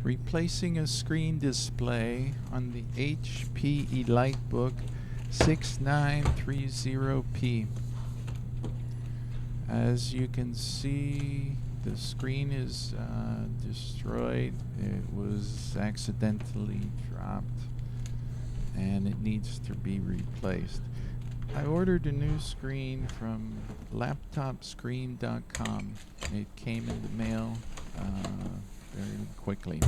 Replacing a screen display on the HP EliteBook 6930P. As you can see, the screen is destroyed. It was accidentally dropped and it needs to be replaced. I ordered a new screen from laptopscreen.com. It came in the mail very quickly.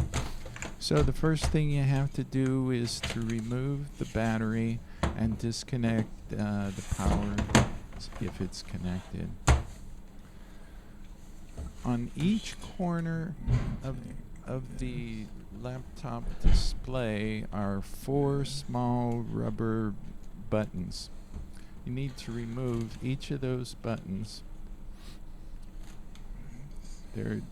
So the first thing you have to do is to remove the battery and disconnect the power if it's connected. On each corner of the laptop display are 4 small rubber buttons. You need to remove each of those buttons.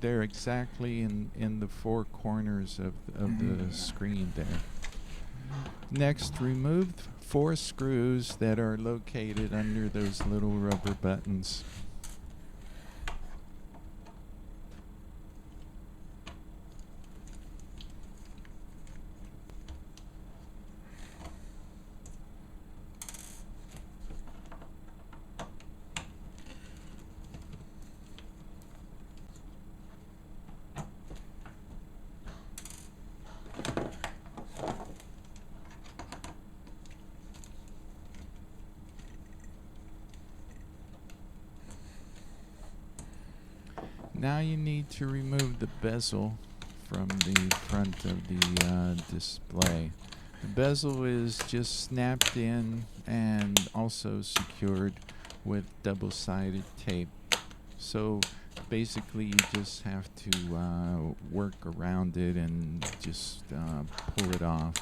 They're exactly in the 4 corners of the screen there. Next, remove 4 screws that are located under those little rubber buttons. Now you need to remove the bezel from the front of the display. The bezel is just snapped in and also secured with double-sided tape. So basically you just have to work around it and just pull it off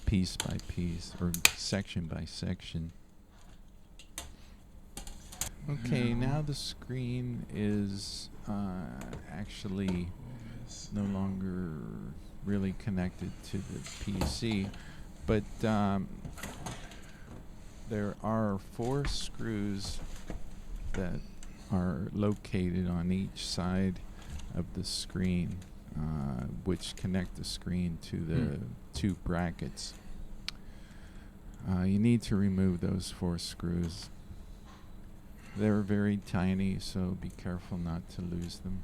piece by piece or section by section. Okay, now the screen is actually no longer really connected to the PC, but there are 4 screws that are located on each side of the screen, which connect the screen to the 2 brackets. You need to remove those 4 screws. They're very tiny, so be careful not to lose them.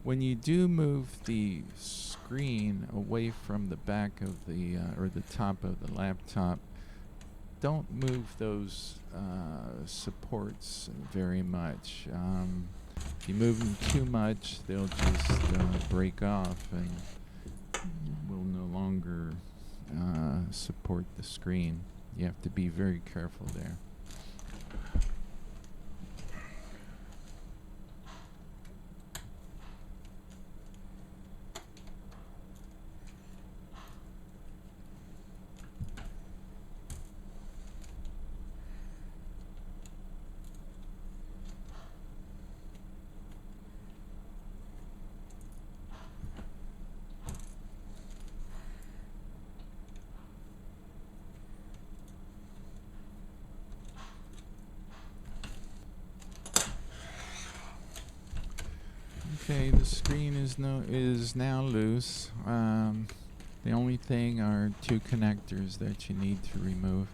When you do move the screen away from the back of the or the top of the laptop, don't move those supports very much. If you move them too much, they'll just break off and will no longer support the screen. You have to be very careful there. Okay, the screen is now loose. The only thing are 2 connectors that you need to remove.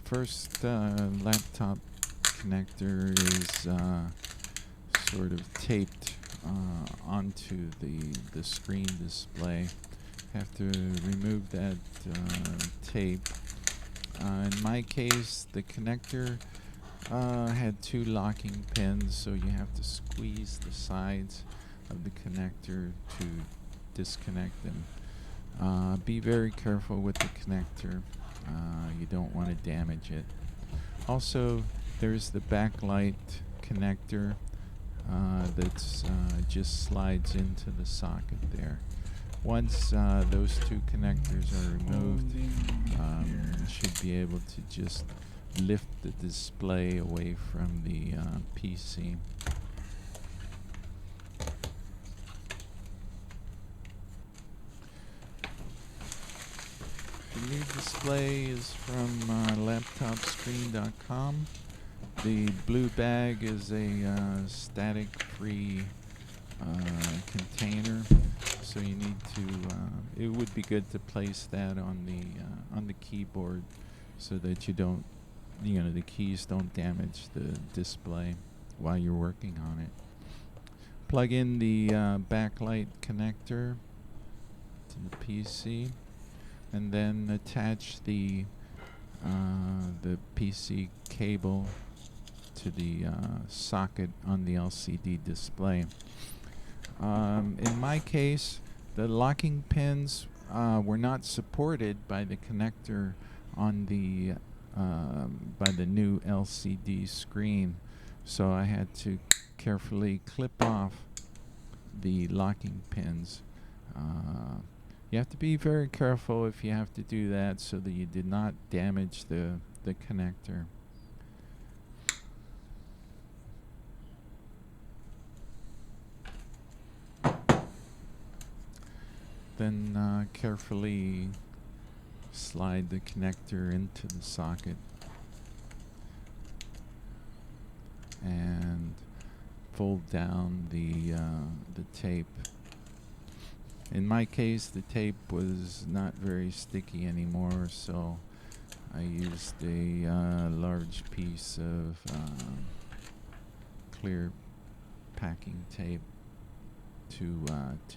First, laptop connector is sort of taped onto the screen display. Have to remove that tape. In my case, the connector had 2 locking pins, so you have to squeeze the sides of the connector to disconnect them. Be very careful with the connector. You don't want to damage it. Also, there's the backlight connector that's just slides into the socket there. Once those 2 connectors are removed, you should be able to just lift the display away from the PC. The new display is from laptopscreen.com. The blue bag is a static-free container, so you need to. It would be good to place that on the keyboard, so that you don't, the keys don't damage the display while you're working on it. Plug in the backlight connector to the PC, and then attach the PC cable to the socket on the LCD display. In my case, the locking pins were not supported by the connector on the by the new LCD screen, so I had to carefully clip off the locking pins. You have to be very careful if you have to do that, so that you did not damage the connector. Then carefully slide the connector into the socket and fold down the tape. In my case, the tape was not very sticky anymore, so I used a large piece of clear packing tape to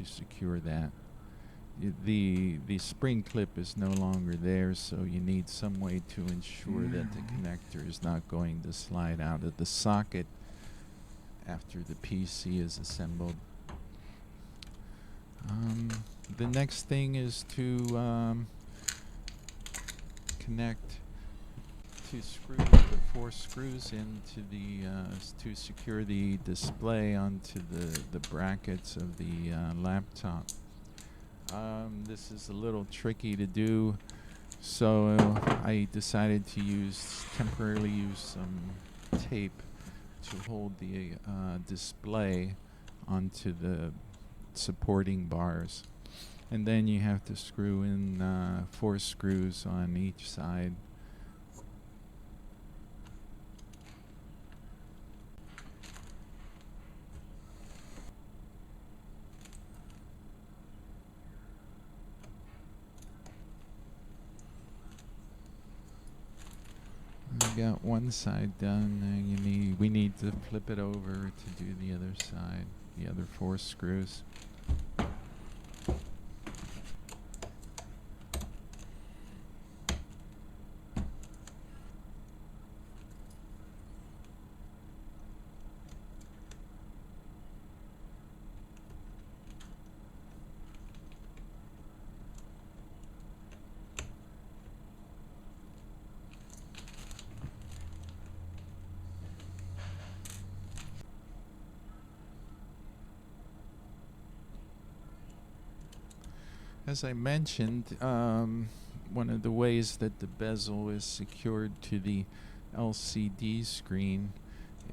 secure that. The spring clip is no longer there, so you need some way to ensure that the connector is not going to slide out of the socket after the PC is assembled. The next thing is to connect the 4 screws into to secure the display onto the brackets of the laptop. This is a little tricky to do, so I decided to temporarily use some tape to hold the display onto the supporting bars. And then you have to screw in 4 screws on each side. We got one side done, and we need to flip it over to do the other side, the other 4 screws. As I mentioned, one of the ways that the bezel is secured to the LCD screen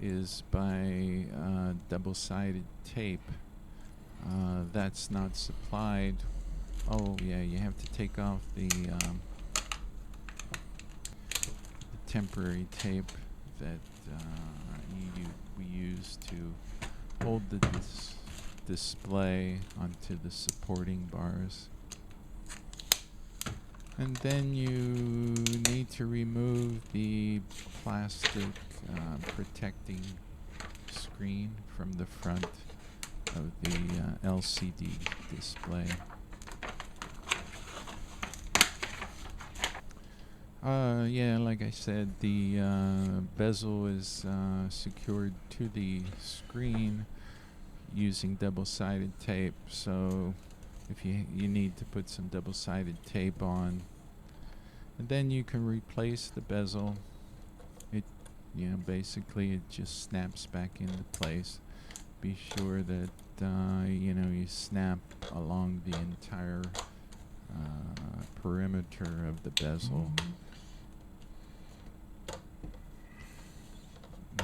is by double-sided tape. That's not supplied. Oh yeah, you have to take off the temporary tape that we use to hold the display onto the supporting bars. And then you need to remove the plastic protecting screen from the front of the LCD display. Yeah, like I said, the bezel is secured to the screen using double-sided tape, so if you need to put some double-sided tape on, and then you can replace the bezel. It basically it just snaps back into place. Be sure that you snap along the entire perimeter of the bezel.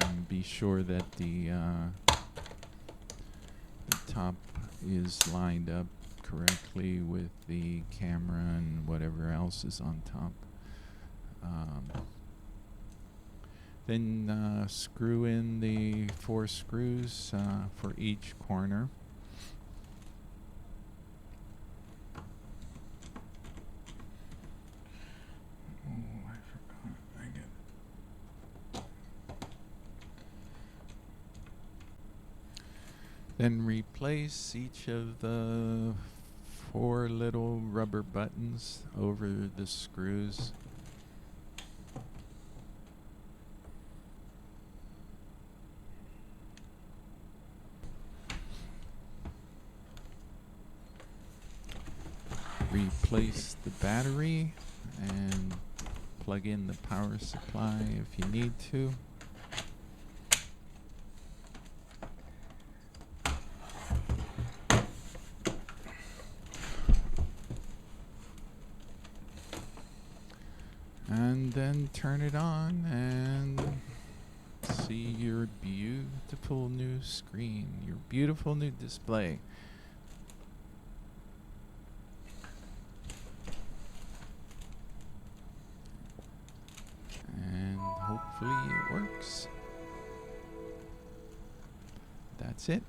And be sure that the top is lined up correctly with the camera and whatever else is on top. Then screw in the 4 screws for each corner. Oh, I forgot. Then replace each of the 4 little rubber buttons over the screws. Replace the battery and plug in the power supply if you need to. And then turn it on and see your beautiful new screen, your beautiful new display. And hopefully it works. That's it.